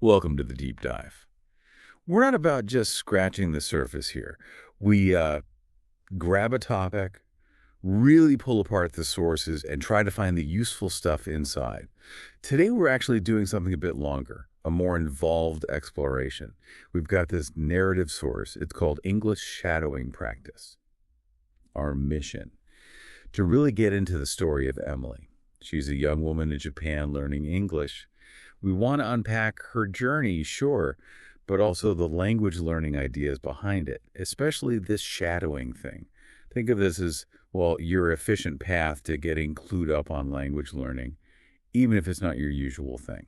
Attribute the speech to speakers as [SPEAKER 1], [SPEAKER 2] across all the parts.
[SPEAKER 1] Welcome to the deep dive. We're not about just scratching the surface here. We grab a topic, really pull apart the sources, and try to find the useful stuff inside. Today, we're actually doing something a bit longer, a more involved exploration. We've got this narrative source. It's called English Shadowing Practice. Our mission, to really get into the story of Emily. She's a young woman in Japan learning English. We want to unpack her journey, sure, but also the language learning ideas behind it, especially this shadowing thing. Think of this as, well, your efficient path to getting clued up on language learning, even if it's not your usual thing.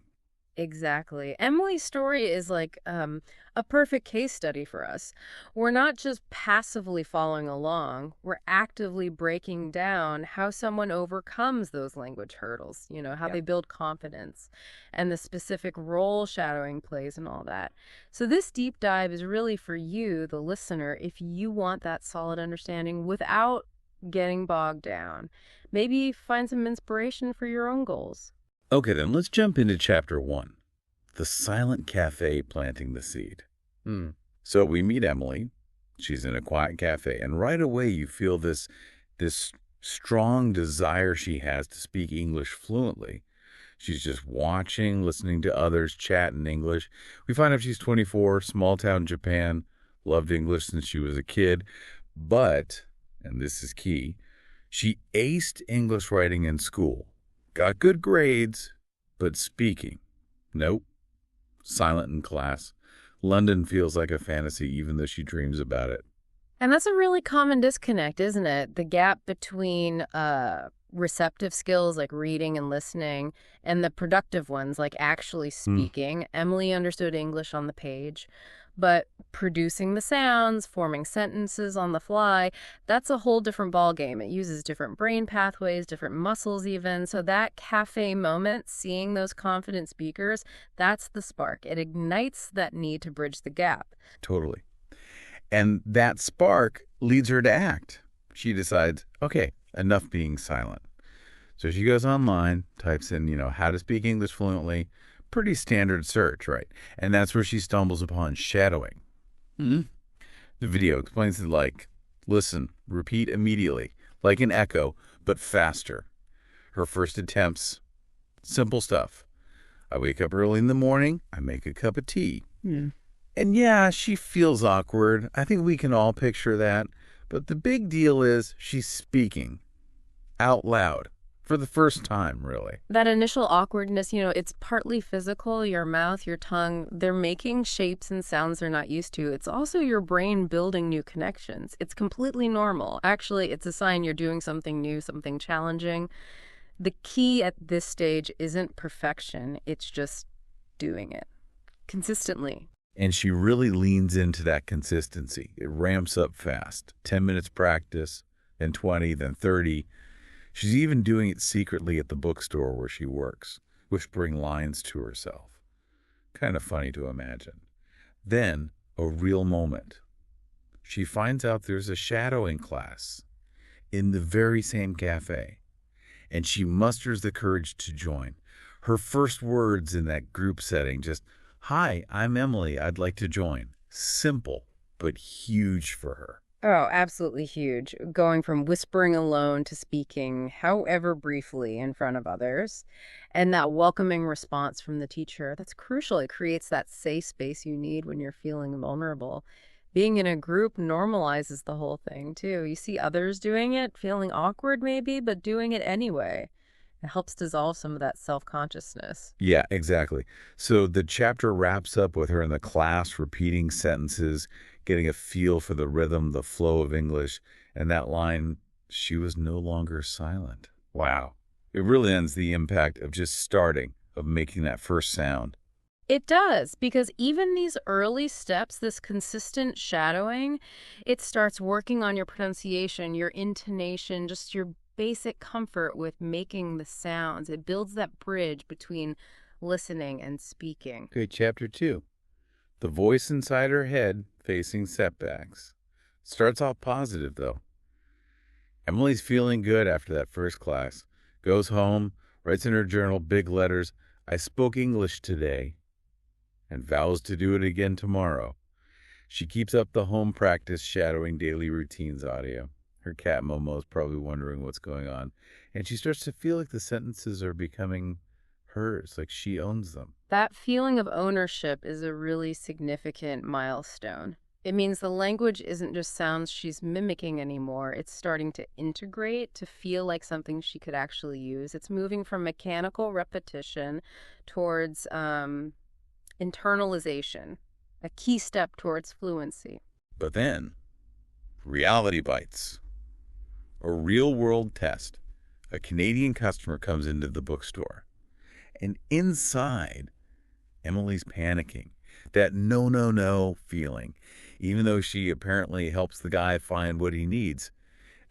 [SPEAKER 2] Exactly. Emily's story is like a perfect case study for us. We're not just passively following along, we're actively breaking down how someone overcomes those language hurdles, how
[SPEAKER 1] Yeah.
[SPEAKER 2] they build confidence and the specific role shadowing plays and all that. So, this deep dive is really for you, the listener, if you want that solid understanding without getting bogged down. Maybe find some inspiration for your own goals.
[SPEAKER 1] Okay, then let's jump into chapter one, the silent cafe planting the seed. So we meet Emily. She's in a quiet cafe, and right away you feel this strong desire she has to speak English fluently. She's just watching, listening to others chat in English. We find out she's 24, small town Japan, loved English since she was a kid, but, and this is key, she aced English writing in school, got good grades, but speaking, nope, silent in class. London feels like a fantasy even though she dreams about it.
[SPEAKER 2] And that's a really common disconnect, isn't it? The gap between receptive skills like reading and listening and the productive ones like actually
[SPEAKER 1] Hmm,
[SPEAKER 2] speaking. Emily understood English on the page, but producing the sounds, forming sentences on the fly, that's a whole different ballgame. It uses different brain pathways, different muscles even. So that cafe moment, seeing those confident speakers, that's the spark. It ignites that need to bridge the gap.
[SPEAKER 1] totally. And that spark leads her to act. She decides, okay, enough being silent. So she goes online, types in, how to speak English fluently. Pretty standard search, right? And that's where she stumbles upon shadowing. Hmm. The video explains it like, listen, repeat immediately, like an echo, but faster. Her first attempts, simple stuff. I wake up early in the morning, I make a cup of tea. And yeah, she feels awkward. I think we can all picture that. But the big deal is she's speaking out loud for the first time, really.
[SPEAKER 2] That initial awkwardness, it's partly physical. Your mouth, your tongue, they're making shapes and sounds they're not used to. It's also your brain building new connections. It's completely normal. Actually, it's a sign you're doing something new, something challenging. The key at this stage isn't perfection, it's just doing it consistently.
[SPEAKER 1] And she really leans into that consistency. It ramps up fast. 10 minutes practice, then 20, then 30. She's even doing it secretly at the bookstore where she works, whispering lines to herself. Kind of funny to imagine. Then, a real moment. She finds out there's a shadowing class in the very same cafe, and she musters the courage to join. Her first words in that group setting just, "Hi, I'm Emily. I'd like to join." Simple, but huge for her.
[SPEAKER 2] Oh, absolutely huge. Going from whispering alone to speaking, however briefly, in front of others. And that welcoming response from the teacher, that's crucial. It creates that safe space you need when you're feeling vulnerable. Being in a group normalizes the whole thing, too. You see others doing it, feeling awkward maybe, but doing it anyway. It helps dissolve some of that self-consciousness.
[SPEAKER 1] Yeah, exactly. So the chapter wraps up with her in the class repeating sentences, getting a feel for the rhythm, the flow of English, and that line, she was no longer silent. Wow. It really ends the impact of just starting, of making that first sound.
[SPEAKER 2] It does, because even these early steps, this consistent shadowing, it starts working on your pronunciation, your intonation, just your basic comfort with making the sounds. It builds that bridge between listening and speaking.
[SPEAKER 1] Okay, chapter two. The voice inside her head facing setbacks. Starts off positive, though. Emily's feeling good after that first class. Goes home, writes in her journal big letters, "I spoke English today." and vows to do it again tomorrow. She keeps up the home practice shadowing daily routines audio. Her cat Momo is probably wondering what's going on, and she starts to feel like the sentences are becoming hers, like she owns them.
[SPEAKER 2] That feeling of ownership is a really significant milestone. It means the language isn't just sounds she's mimicking anymore. It's starting to integrate, to feel like something she could actually use. It's moving from mechanical repetition towards internalization, a key step towards fluency.
[SPEAKER 1] But then, reality bites. A real-world test. A Canadian customer comes into the bookstore, and inside, Emily's panicking. That no, no, no feeling, even though she apparently helps the guy find what he needs.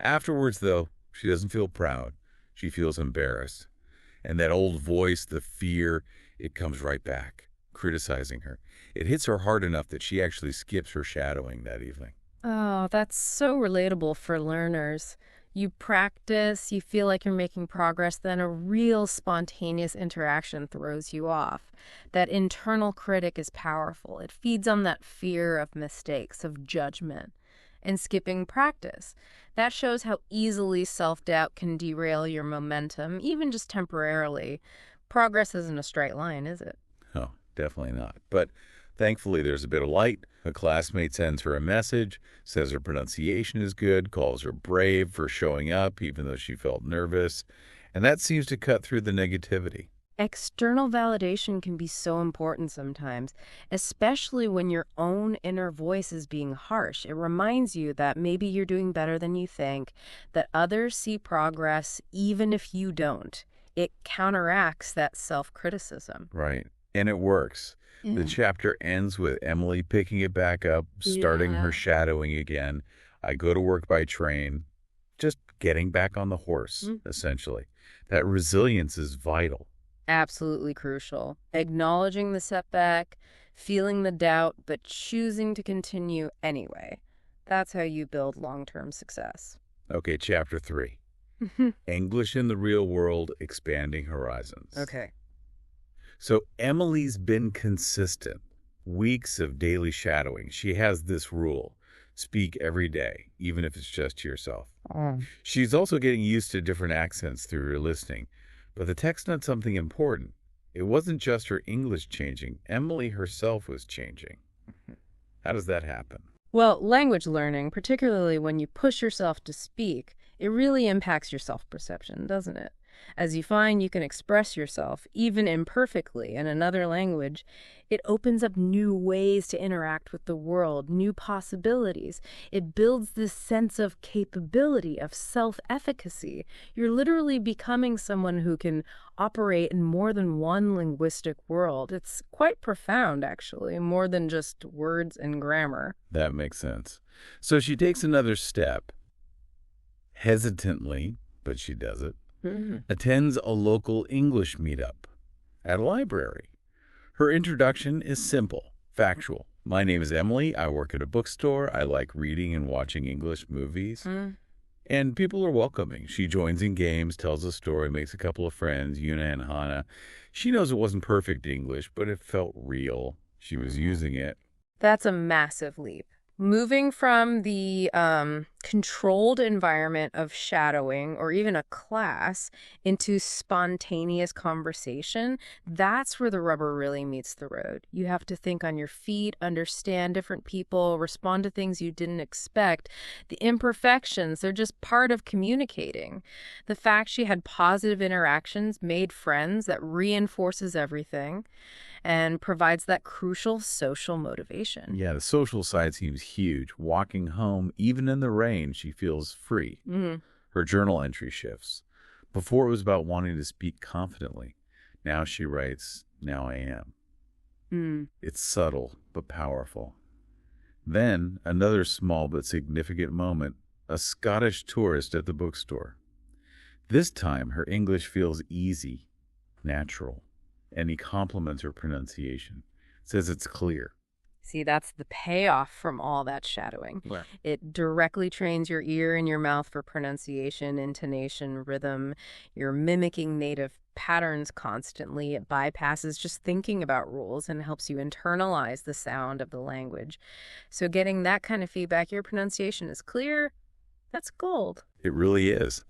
[SPEAKER 1] Afterwards, though, she doesn't feel proud. She feels embarrassed. And that old voice, the fear, it comes right back, criticizing her. It hits her hard enough that she actually skips her shadowing that evening.
[SPEAKER 2] Oh, that's so relatable for learners. You practice, you feel like you're making progress, then a real spontaneous interaction throws you off. That internal critic is powerful. It feeds on that fear of mistakes, of judgment, and skipping practice. That shows how easily self-doubt can derail your momentum, even just temporarily. Progress isn't a straight line, is it?
[SPEAKER 1] Oh, definitely not. But thankfully, there's a bit of light. A classmate sends her a message, says her pronunciation is good, calls her brave for showing up even though she felt nervous. And that seems to cut through the negativity.
[SPEAKER 2] External validation can be so important sometimes, especially when your own inner voice is being harsh. It reminds you that maybe you're doing better than you think, that others see progress even if you don't. It counteracts that self-criticism.
[SPEAKER 1] Right. And it works. The chapter ends with Emily picking it back up, starting her shadowing again. I go to work by train, just getting back on the horse, essentially. That resilience is vital.
[SPEAKER 2] Absolutely crucial. Acknowledging the setback, feeling the doubt, but choosing to continue anyway. That's how you build long-term success.
[SPEAKER 1] Okay, chapter 3. English in the real world, expanding horizons.
[SPEAKER 2] Okay.
[SPEAKER 1] So Emily's been consistent. Weeks of daily shadowing. She has this rule. Speak every day, even if it's just to yourself. She's also getting used to different accents through her listening. But the text meant something important. It wasn't just her English changing. Emily herself was changing. How does that happen?
[SPEAKER 2] Well, language learning, particularly when you push yourself to speak, it really impacts your self-perception, doesn't it? As you find you can express yourself, even imperfectly, in another language, it opens up new ways to interact with the world, new possibilities. It builds this sense of capability, of self-efficacy. You're literally becoming someone who can operate in more than one linguistic world. It's quite profound, actually, more than just words and grammar.
[SPEAKER 1] That makes sense. So she takes another step, hesitantly, but she does it. Attends a local English meetup at a library. Her introduction is simple, factual. My name is Emily. I work at a bookstore. I like reading and watching English movies. And people are welcoming. She joins in games, tells a story, makes a couple of friends, Yuna and Hana. She knows it wasn't perfect English, but it felt real. She was using it.
[SPEAKER 2] That's a massive leap. Moving from the controlled environment of shadowing or even a class into spontaneous conversation, that's where the rubber really meets the road. You have to think on your feet, understand different people, respond to things you didn't expect. The imperfections, they're just part of communicating. The fact she had positive interactions, made friends, that reinforces everything and provides that crucial social motivation.
[SPEAKER 1] Yeah, the social side seems huge. Walking home, even in the rain, she feels free. Her journal entry shifts. Before it was about wanting to speak confidently. Now she writes, now I am. It's subtle, but powerful. Then, another small but significant moment, a Scottish tourist at the bookstore. This time, her English feels easy, natural. And he compliments her pronunciation, says it's clear.
[SPEAKER 2] See, that's the payoff from all that shadowing.
[SPEAKER 1] Right.
[SPEAKER 2] It directly trains your ear and your mouth for pronunciation, intonation, rhythm. You're mimicking native patterns constantly. It bypasses just thinking about rules and helps you internalize the sound of the language. So getting that kind of feedback, your pronunciation is clear, that's gold.
[SPEAKER 1] It really is.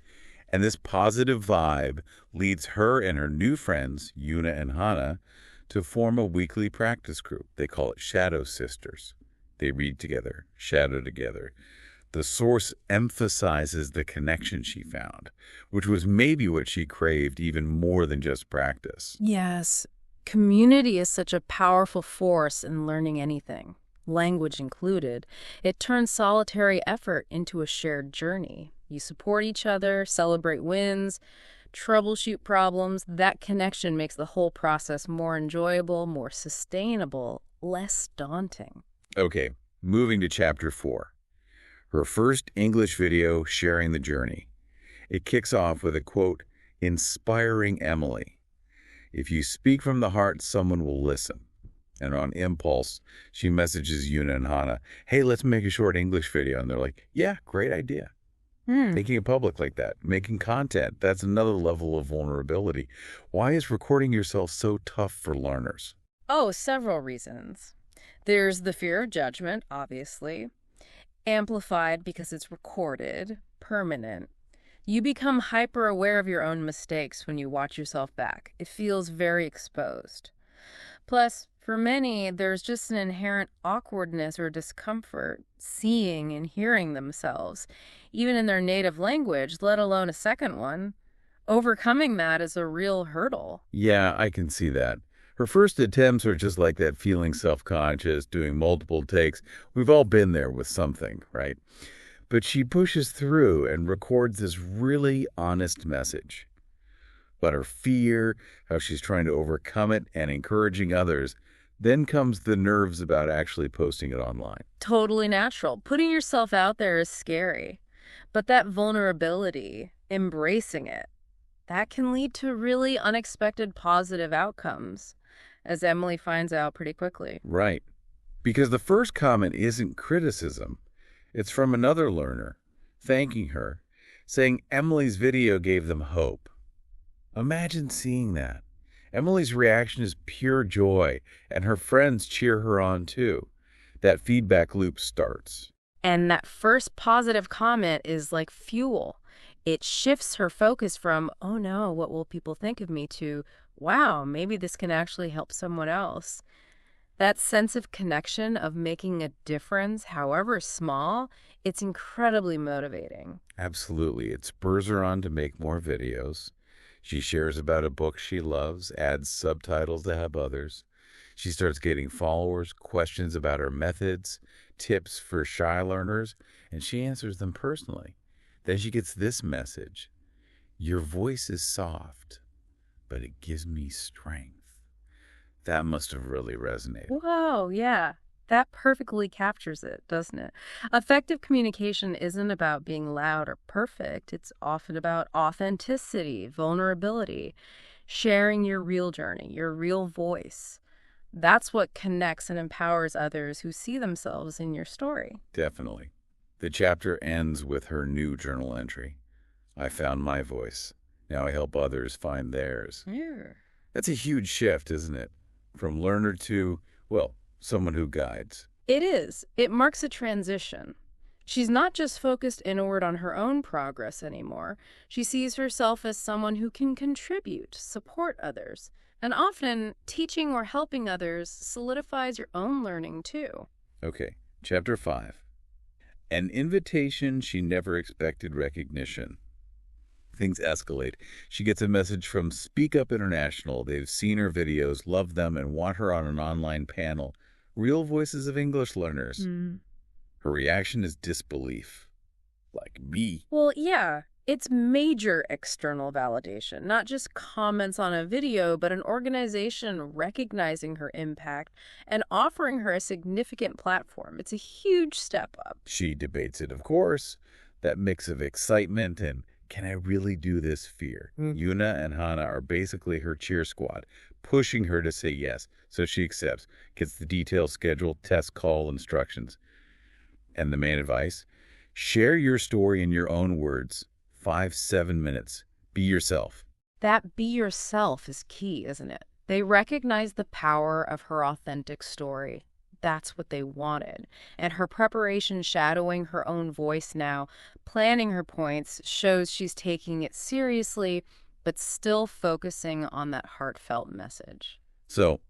[SPEAKER 1] And this positive vibe leads her and her new friends, Yuna and Hana, to form a weekly practice group. They call it Shadow Sisters. They read together, shadow together. The source emphasizes the connection she found, which was maybe what she craved even more than just practice.
[SPEAKER 2] Yes, community is such a powerful force in learning anything, language included. It turns solitary effort into a shared journey. You support each other, celebrate wins, troubleshoot problems. That connection makes the whole process more enjoyable, more sustainable, less daunting.
[SPEAKER 1] Okay, moving to chapter 4. Her first English video sharing the journey. It kicks off with a quote, "Inspiring Emily. If you speak from the heart, someone will listen." And on impulse, she messages Yuna and Hana, "Hey, let's make a short English video." And they're like, "Yeah, great idea." Making it public like that, making content, that's another level of vulnerability. Why is recording yourself so tough for learners?
[SPEAKER 2] Oh, several reasons. There's the fear of judgment, obviously, amplified because it's recorded, permanent. You become hyper aware of your own mistakes when you watch yourself back. It feels very exposed. Plus, for many, there's just an inherent awkwardness or discomfort seeing and hearing themselves, even in their native language, let alone a second one. Overcoming that is a real hurdle.
[SPEAKER 1] Yeah, I can see that. Her first attempts are just like that, feeling self-conscious, doing multiple takes. We've all been there with something, right? But she pushes through and records this really honest message about her fear, how she's trying to overcome it, and encouraging others. Then comes the nerves about actually posting it online.
[SPEAKER 2] Totally natural. Putting yourself out there is scary. But that vulnerability, embracing it, that can lead to really unexpected positive outcomes, as Emily finds out pretty quickly.
[SPEAKER 1] Right. Because the first comment isn't criticism. It's from another learner, thanking her, saying Emily's video gave them hope. Imagine seeing that. Emily's reaction is pure joy, and her friends cheer her on too. That feedback loop starts.
[SPEAKER 2] And that first positive comment is like fuel. It shifts her focus from, oh no, what will people think of me, to, wow, maybe this can actually help someone else. That sense of connection, of making a difference, however small, it's incredibly motivating.
[SPEAKER 1] Absolutely. It spurs her on to make more videos. She shares about a book she loves, adds subtitles to help others. She starts getting followers, questions about her methods, tips for shy learners, and she answers them personally. Then she gets this message: "Your voice is soft, but it gives me strength." That must have really resonated.
[SPEAKER 2] Whoa, yeah. That perfectly captures it, doesn't it? Effective communication isn't about being loud or perfect. It's often about authenticity, vulnerability, sharing your real journey, your real voice. That's what connects and empowers others who see themselves in your story.
[SPEAKER 1] Definitely. The chapter ends with her new journal entry. "I found my voice. Now I help others find theirs."
[SPEAKER 2] Yeah.
[SPEAKER 1] That's a huge shift, isn't it? From learner to, well, someone who guides.
[SPEAKER 2] It is. It marks a transition. She's not just focused inward on her own progress anymore. She sees herself as someone who can contribute, support others. And often, teaching or helping others solidifies your own learning, too.
[SPEAKER 1] Okay, chapter 5. An invitation she never expected recognition. Things escalate. She gets a message from Speak Up International. They've seen her videos, love them, and want her on an online panel. Real voices of English learners. Her reaction is disbelief. Like me.
[SPEAKER 2] Well, yeah, it's major external validation, not just comments on a video, but an organization recognizing her impact and offering her a significant platform. It's a huge step up.
[SPEAKER 1] She debates it, of course. That mix of excitement and can I really do this fear? Yuna and Hana are basically her cheer squad, pushing her to say yes. So she accepts, gets the detailed schedule, test call instructions. And the main advice, share your story in your own words, 5-7 minutes. Be yourself.
[SPEAKER 2] That be yourself is key, isn't it? They recognize the power of her authentic story. That's what they wanted. And her preparation shadowing her own voice now, planning her points, shows she's taking it seriously, but still focusing on that heartfelt message.
[SPEAKER 1] So,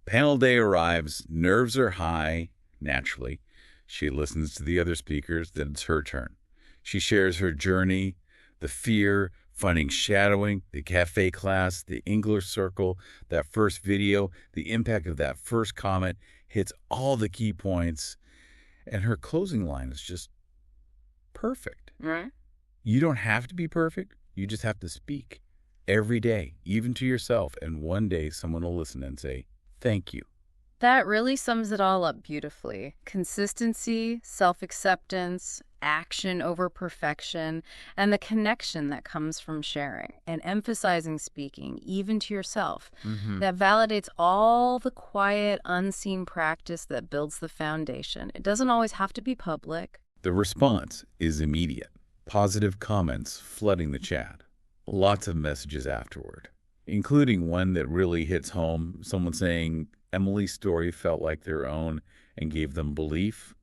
[SPEAKER 1] panel day arrives, nerves are high, naturally. She listens to the other speakers, then it's her turn. She shares her journey, the fear, finding shadowing, the cafe class, the English circle, that first video, the impact of that first comment, hits all the key points, and her closing line is just perfect.
[SPEAKER 2] Right.
[SPEAKER 1] You don't have to be perfect. You just have to speak every day, even to yourself, and one day someone will listen and say, thank you.
[SPEAKER 2] That really sums it all up beautifully. Consistency, self-acceptance, action over perfection, and the connection that comes from sharing and emphasizing speaking, even to yourself. That validates all the quiet, unseen practice that builds the foundation. It doesn't always have to be public.
[SPEAKER 1] The response is immediate. Positive comments flooding the chat. Lots of messages afterward, including one that really hits home, someone saying Emily's story felt like their own and gave them belief.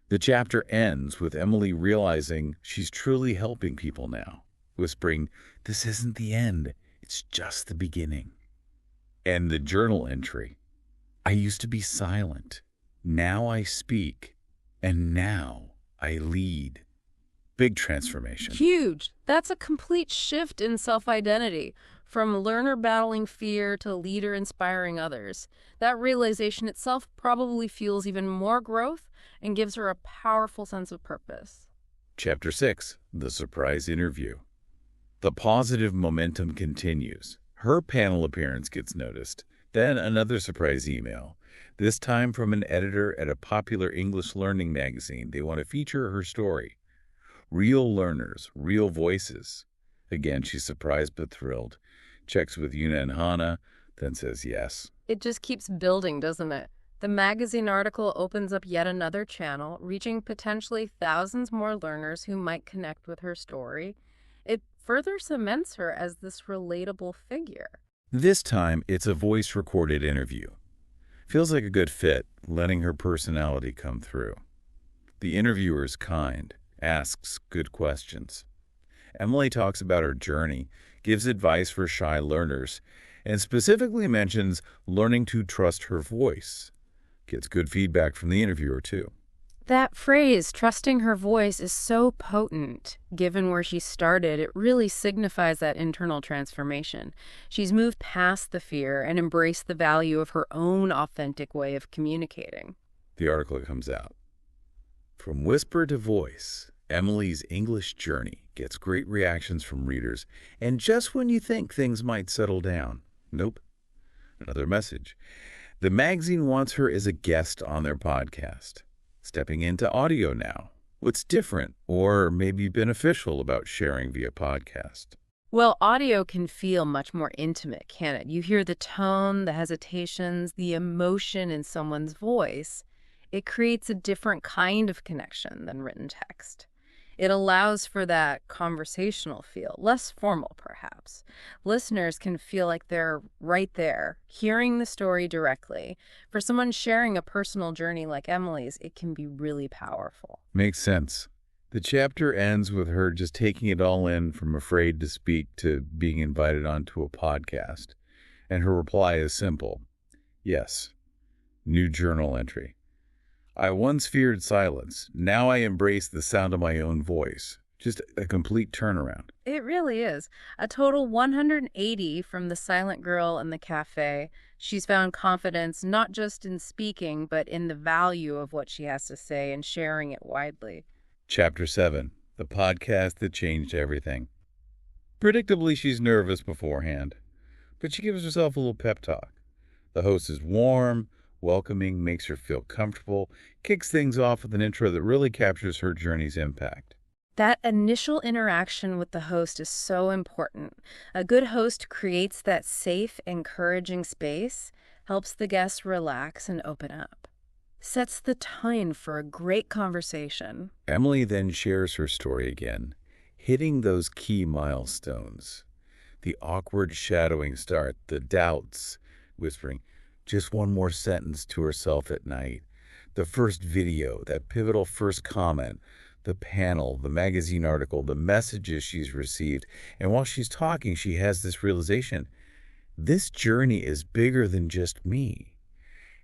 [SPEAKER 1] The chapter ends with Emily realizing she's truly helping people now, whispering, "This isn't the end, it's just the beginning." And the journal entry, "I used to be silent, now I speak, and now I lead." Big transformation.
[SPEAKER 2] Huge. That's a complete shift in self-identity, from learner battling fear to leader inspiring others. That realization itself probably fuels even more growth and gives her a powerful sense of purpose.
[SPEAKER 1] Chapter 6, The Surprise Interview. The positive momentum continues. Her panel appearance gets noticed. Then another surprise email, this time from an editor at a popular English learning magazine. They want to feature her story. Real learners, real voices. Again, she's surprised but thrilled. Checks with Yuna and Hana, then says yes.
[SPEAKER 2] It just keeps building, doesn't it? The magazine article opens up yet another channel, reaching potentially thousands more learners who might connect with her story. It further cements her as this relatable figure.
[SPEAKER 1] This time, it's a voice-recorded interview. Feels like a good fit, letting her personality come through. The interviewer is kind, asks good questions. Emily talks about her journey, gives advice for shy learners, and specifically mentions learning to trust her voice. Gets good feedback from the interviewer, too.
[SPEAKER 2] That phrase, trusting her voice, is so potent. Given where she started, it really signifies that internal transformation. She's moved past the fear and embraced the value of her own authentic way of communicating.
[SPEAKER 1] The article comes out. From whisper to voice, Emily's English journey gets great reactions from readers, and just when you think things might settle down, nope. Another message. The magazine wants her as a guest on their podcast. Stepping into audio now. What's different or maybe beneficial about sharing via podcast?
[SPEAKER 2] Well, audio can feel much more intimate, can it? You hear the tone, the hesitations, the emotion in someone's voice. It creates a different kind of connection than written text. It allows for that conversational feel, less formal perhaps. Listeners can feel like they're right there, hearing the story directly. For someone sharing a personal journey like Emily's, it can be really powerful.
[SPEAKER 1] Makes sense. The chapter ends with her just taking it all in, from afraid to speak to being invited onto a podcast. And her reply is simple. Yes. New journal entry. I once feared silence. Now I embrace the sound of my own voice. Just a complete turnaround.
[SPEAKER 2] It really is. A total 180 from the silent girl in the cafe. She's found confidence not just in speaking, but in the value of what she has to say and sharing it widely.
[SPEAKER 1] Chapter 7, The Podcast That Changed Everything. Predictably, she's nervous beforehand, but she gives herself a little pep talk. The host is warm, welcoming, makes her feel comfortable, kicks things off with an intro that really captures her journey's impact.
[SPEAKER 2] That initial interaction with the host is so important. A good host creates that safe, encouraging space, helps the guests relax and open up, sets the tone for a great conversation.
[SPEAKER 1] Emily then shares her story again, hitting those key milestones. The awkward shadowing start, the doubts, whispering just one more sentence to herself at night, the first video, that pivotal first comment, the panel, the magazine article, the messages she's received. And while she's talking, she has this realization, this journey is bigger than just me.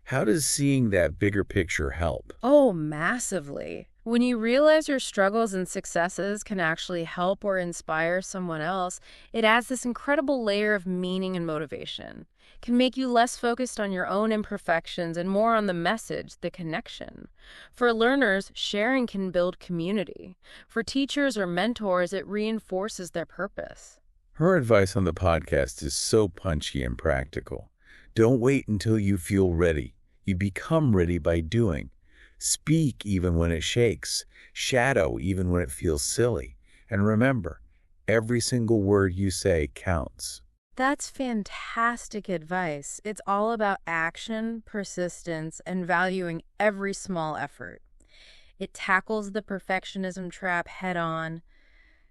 [SPEAKER 1] How does seeing that bigger picture help?
[SPEAKER 2] Oh, massively. When you realize your struggles and successes can actually help or inspire someone else, it adds this incredible layer of meaning and motivation. It can make you less focused on your own imperfections and more on the message, the connection. For learners, sharing can build community. For teachers or mentors, it reinforces their purpose.
[SPEAKER 1] Her advice on the podcast is so punchy and practical. Don't wait until you feel ready. You become ready by doing. Speak even when it shakes. Shadow even when it feels silly. And remember, every single word you say counts.
[SPEAKER 2] That's fantastic advice. It's all about action, persistence, and valuing every small effort. It tackles the perfectionism trap head on.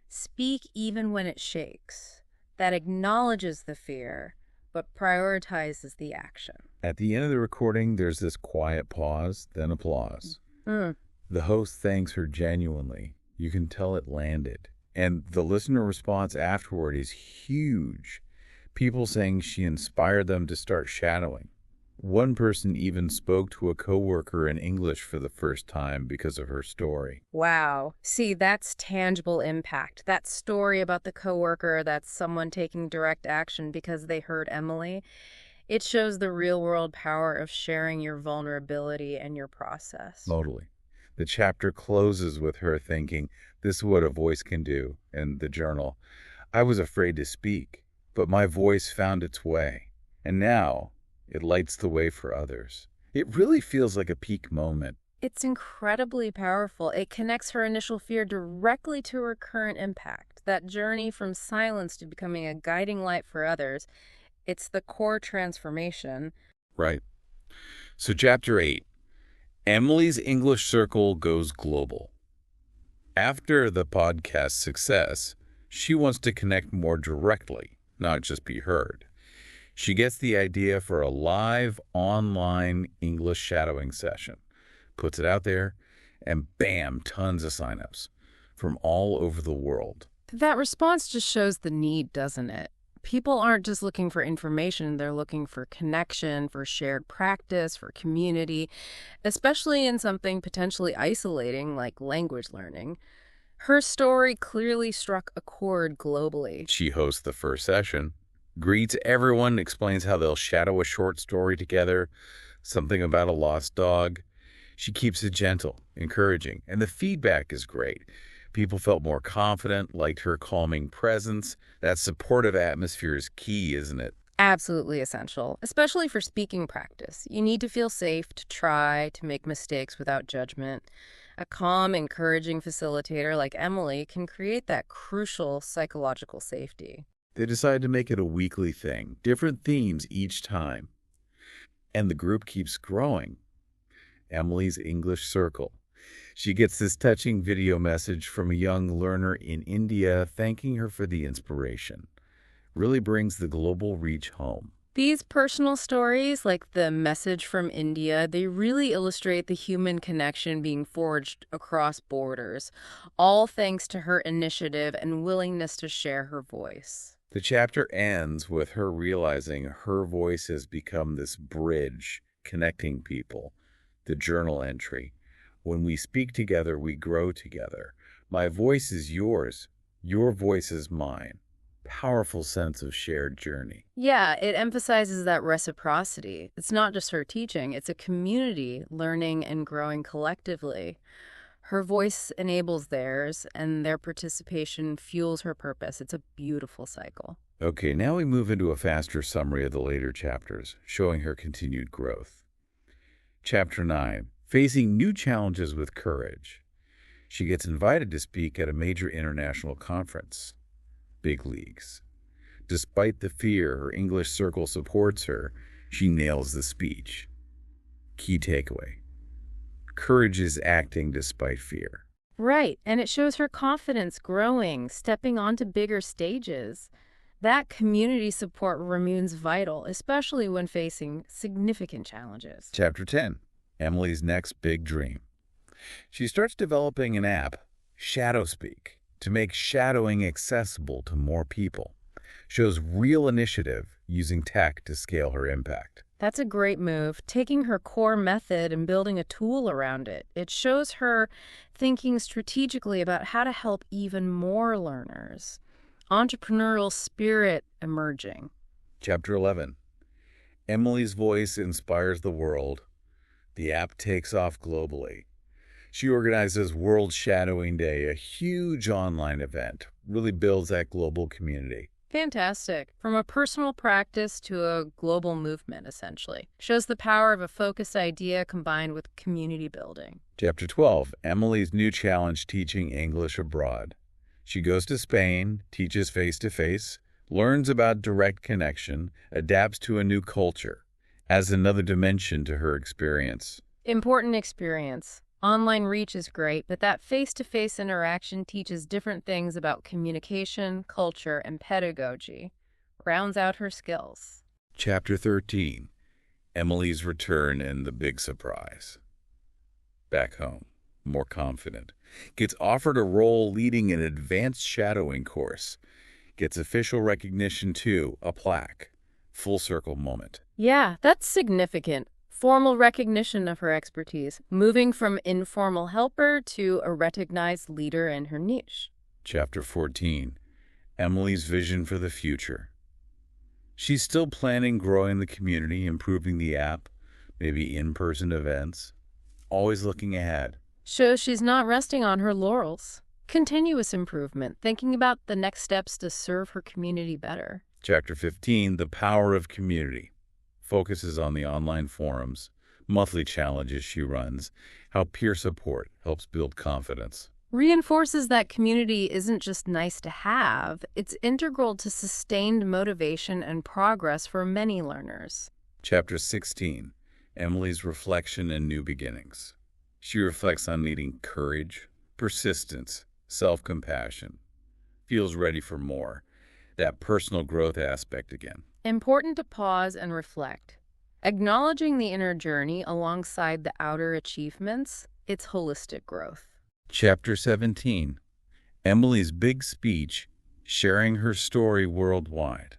[SPEAKER 2] Speak even when it shakes. That acknowledges the fear, but prioritizes the action.
[SPEAKER 1] At the end of the recording, there's this quiet pause, then applause.
[SPEAKER 2] Mm.
[SPEAKER 1] The host thanks her genuinely. You can tell it landed. And the listener response afterward is huge. People saying she inspired them to start shadowing. One person even spoke to a coworker in English for the first time because of her story.
[SPEAKER 2] Wow. See, that's tangible impact. That story about the coworker, that's someone taking direct action because they heard Emily. It shows the real-world power of sharing your vulnerability and your process.
[SPEAKER 1] Totally. The chapter closes with her thinking, this is what a voice can do. And the journal, I was afraid to speak, but my voice found its way. And now it lights the way for others. It really feels like a peak moment.
[SPEAKER 2] It's incredibly powerful. It connects her initial fear directly to her current impact. That journey from silence to becoming a guiding light for others. It's the core transformation.
[SPEAKER 1] Right. So chapter 8, Emily's English Circle goes global. After the podcast's success, she wants to connect more directly, not just be heard. She gets the idea for a live online English shadowing session, puts it out there, and bam, tons of signups from all over the world.
[SPEAKER 2] That response just shows the need, doesn't it? People aren't just looking for information, they're looking for connection, for shared practice, for community, especially in something potentially isolating like language learning. Her story clearly struck a chord globally.
[SPEAKER 1] She hosts the first session, greets everyone, explains how they'll shadow a short story together, something about a lost dog. She keeps it gentle, encouraging, and the feedback is great. People felt more confident, liked her calming presence. That supportive atmosphere is key, isn't it?
[SPEAKER 2] Absolutely essential, especially for speaking practice. You need to feel safe to try, to make mistakes without judgment. A calm, encouraging facilitator like Emily can create that crucial psychological safety.
[SPEAKER 1] They decided to make it a weekly thing, different themes each time. And the group keeps growing. Emily's English Circle. She gets this touching video message from a young learner in India thanking her for the inspiration. Really brings the global reach home.
[SPEAKER 2] These personal stories, like the message from India, they really illustrate the human connection being forged across borders, all thanks to her initiative and willingness to share her voice.
[SPEAKER 1] The chapter ends with her realizing her voice has become this bridge connecting people. The journal entry. When we speak together, we grow together. My voice is yours. Your voice is mine. Powerful sense of shared journey.
[SPEAKER 2] Yeah, it emphasizes that reciprocity. It's not just her teaching, it's a community learning and growing collectively. Her voice enables theirs, and their participation fuels her purpose. It's a beautiful cycle.
[SPEAKER 1] Okay, now we move into a faster summary of the later chapters, showing her continued growth. Chapter 9, Facing New Challenges with Courage. She gets invited to speak at a major international conference. Big leagues. Despite the fear, her English circle supports her. She nails the speech. Key takeaway. Courage is acting despite fear.
[SPEAKER 2] Right, and it shows her confidence growing, stepping onto bigger stages. That community support remains vital, especially when facing significant challenges.
[SPEAKER 1] Chapter 10. Emily's next big dream. She starts developing an app, ShadowSpeak, to make shadowing accessible to more people. Shows real initiative using tech to scale her impact.
[SPEAKER 2] That's a great move, taking her core method and building a tool around it. It shows her thinking strategically about how to help even more learners. Entrepreneurial spirit emerging.
[SPEAKER 1] Chapter 11. Emily's voice inspires the world. The app takes off globally. She organizes World Shadowing Day, a huge online event, really builds that global community.
[SPEAKER 2] Fantastic. From a personal practice to a global movement, essentially. Shows the power of a focused idea combined with community building.
[SPEAKER 1] Chapter 12. Emily's new challenge teaching English abroad. She goes to Spain, teaches face-to-face, learns about direct connection, adapts to a new culture, adds another dimension to her experience.
[SPEAKER 2] Important experience. Online reach is great, but that face-to-face interaction teaches different things about communication, culture, and pedagogy. Rounds out her skills.
[SPEAKER 1] Chapter 13. Emily's return and the big surprise. Back home, more confident. Gets offered a role leading an advanced shadowing course. Gets official recognition too, a plaque. Full circle moment.
[SPEAKER 2] Yeah, that's significant. Formal recognition of her expertise, moving from informal helper to a recognized leader in her niche.
[SPEAKER 1] Chapter 14. Emily's vision for the future. She's still planning growing the community, improving the app, maybe in-person events. Always looking ahead.
[SPEAKER 2] Shows she's not resting on her laurels. Continuous improvement, thinking about the next steps to serve her community better.
[SPEAKER 1] Chapter 15. The power of community. Focuses on the online forums, monthly challenges she runs, how peer support helps build confidence.
[SPEAKER 2] Reinforces that community isn't just nice to have, it's integral to sustained motivation and progress for many learners.
[SPEAKER 1] Chapter 16. Emily's reflection and new beginnings. She reflects on needing courage, persistence, self-compassion. Feels ready for more. That personal growth aspect again.
[SPEAKER 2] Important to pause and reflect. Acknowledging the inner journey alongside the outer achievements, it's holistic growth.
[SPEAKER 1] Chapter 17. Emily's big speech, sharing her story worldwide.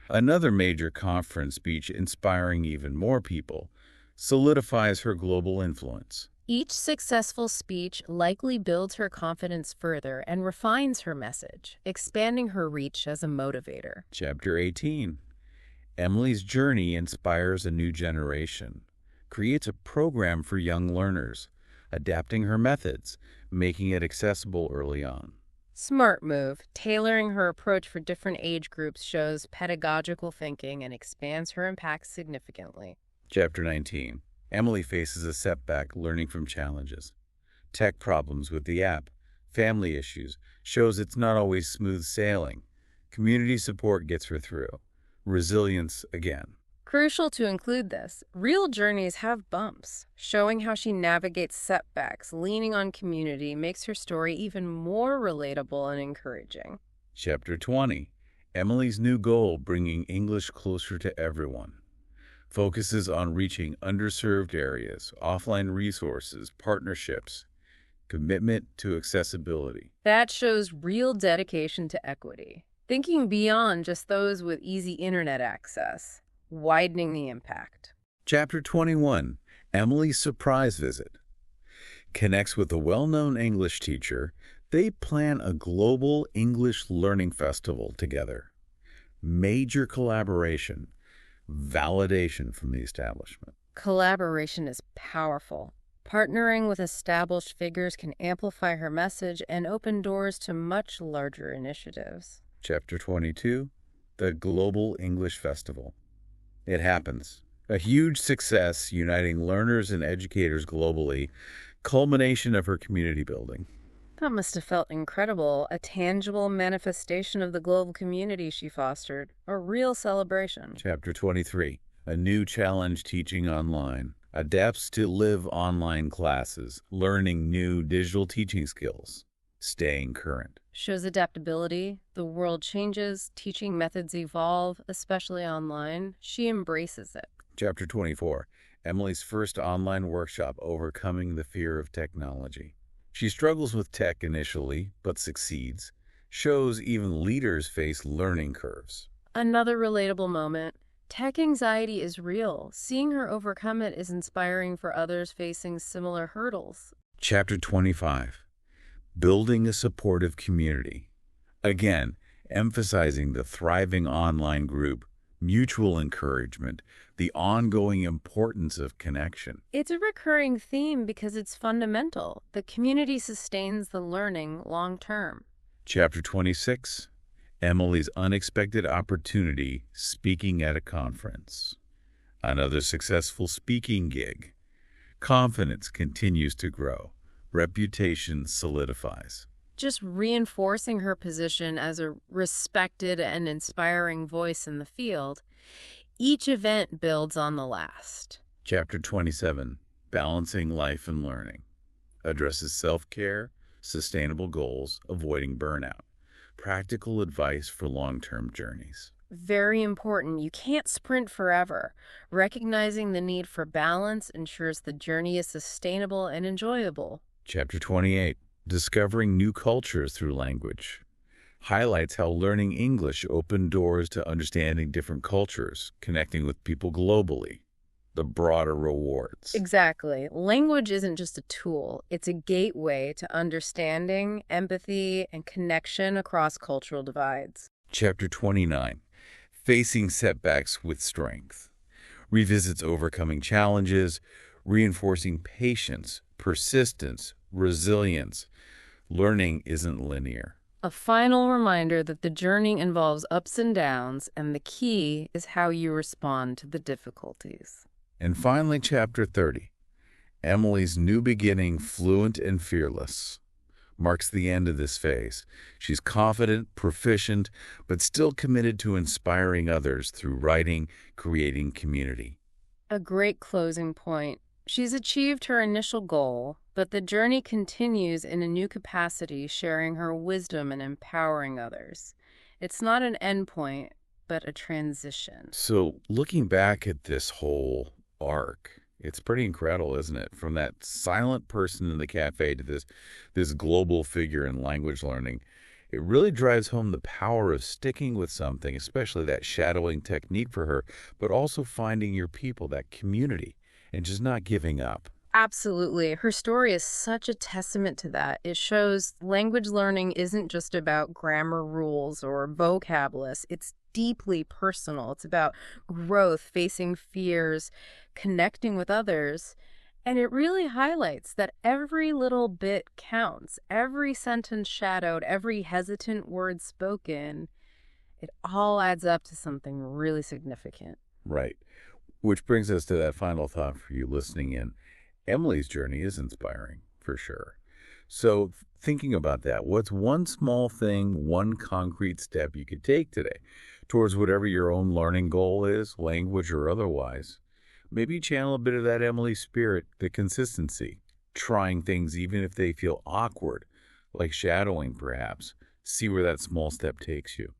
[SPEAKER 1] Another major conference speech inspiring even more people, solidifies her global influence.
[SPEAKER 2] Each successful speech likely builds her confidence further and refines her message, expanding her reach as a motivator.
[SPEAKER 1] Chapter 18. Emily's journey inspires a new generation, creates a program for young learners, adapting her methods, making it accessible early on.
[SPEAKER 2] Smart move. Tailoring her approach for different age groups shows pedagogical thinking and expands her impact significantly.
[SPEAKER 1] Chapter 19. Emily faces a setback learning from challenges. Tech problems with the app, family issues, shows it's not always smooth sailing. Community support gets her through. Resilience again.
[SPEAKER 2] Crucial to include this, real journeys have bumps. Showing how she navigates setbacks, leaning on community, makes her story even more relatable and encouraging.
[SPEAKER 1] Chapter 20. Emily's new goal, bringing English closer to everyone. Focuses on reaching underserved areas, offline resources, partnerships, commitment to accessibility.
[SPEAKER 2] That shows real dedication to equity. Thinking beyond just those with easy internet access, widening the impact.
[SPEAKER 1] Chapter 21. Emily's surprise visit. Connects with a well-known English teacher. They plan a global English learning festival together. Major collaboration. Validation from the establishment.
[SPEAKER 2] Collaboration is powerful. Partnering with established figures can amplify her message and open doors to much larger initiatives.
[SPEAKER 1] Chapter 22. The Global English Festival. It happens. A huge success uniting learners and educators globally. culmination of her community building.
[SPEAKER 2] That must have felt incredible, a tangible manifestation of the global community she fostered, a real celebration.
[SPEAKER 1] Chapter 23, a new challenge teaching online. Adapts to live online classes, learning new digital teaching skills, staying current.
[SPEAKER 2] Shows adaptability, the world changes, teaching methods evolve, especially online. She embraces it.
[SPEAKER 1] Chapter 24, Emily's first online workshop, overcoming the fear of technology. She struggles with tech initially, but succeeds. Shows even leaders face learning curves.
[SPEAKER 2] Another relatable moment. Tech anxiety is real. Seeing her overcome it is inspiring for others facing similar hurdles.
[SPEAKER 1] Chapter 25, building a supportive community. Again, emphasizing the thriving online group, mutual encouragement, the ongoing importance of connection.
[SPEAKER 2] It's a recurring theme because it's fundamental. The community sustains the learning long term.
[SPEAKER 1] Chapter 26, Emily's unexpected opportunity speaking at a conference. Another successful speaking gig. Confidence continues to grow. Reputation solidifies.
[SPEAKER 2] Just reinforcing her position as a respected and inspiring voice in the field, each event builds on the last.
[SPEAKER 1] Chapter 27, balancing life and learning. Addresses self-care, sustainable goals, avoiding burnout. Practical advice for long-term journeys.
[SPEAKER 2] Very important. You can't sprint forever. Recognizing the need for balance ensures the journey is sustainable and enjoyable.
[SPEAKER 1] Chapter 28, discovering new cultures through language. Highlights how learning English opened doors to understanding different cultures, connecting with people globally. The broader rewards.
[SPEAKER 2] Exactly. Language isn't just a tool. It's a gateway to understanding, empathy, and connection across cultural divides.
[SPEAKER 1] Chapter 29, facing setbacks with strength. Revisits overcoming challenges, reinforcing patience, persistence, resilience. Learning isn't linear.
[SPEAKER 2] A final reminder that the journey involves ups and downs, and the key is how you respond to the difficulties.
[SPEAKER 1] And finally, Chapter 30, Emily's new beginning, fluent and fearless, marks the end of this phase. She's confident, proficient, but still committed to inspiring others through writing, creating community.
[SPEAKER 2] A great closing point. She's achieved her initial goal, but the journey continues in a new capacity, sharing her wisdom and empowering others. It's not an endpoint, but a transition.
[SPEAKER 1] So looking back at this whole arc, it's pretty incredible, isn't it? From that silent person in the cafe to this global figure in language learning. It really drives home the power of sticking with something, especially that shadowing technique for her, but also finding your people, that community, and just not giving up.
[SPEAKER 2] Absolutely. Her story is such a testament to that. It shows language learning isn't just about grammar rules or vocab lists. It's deeply personal. It's about growth, facing fears, connecting with others. And it really highlights that every little bit counts. Every sentence shadowed, every hesitant word spoken, it all adds up to something really significant.
[SPEAKER 1] Right. Which brings us to that final thought for you listening in. Emily's journey is inspiring, for sure. So thinking about that, what's one small thing, one concrete step you could take today towards whatever your own learning goal is, language or otherwise? Maybe channel a bit of that Emily spirit, the consistency, trying things even if they feel awkward, like shadowing perhaps. See where that small step takes you.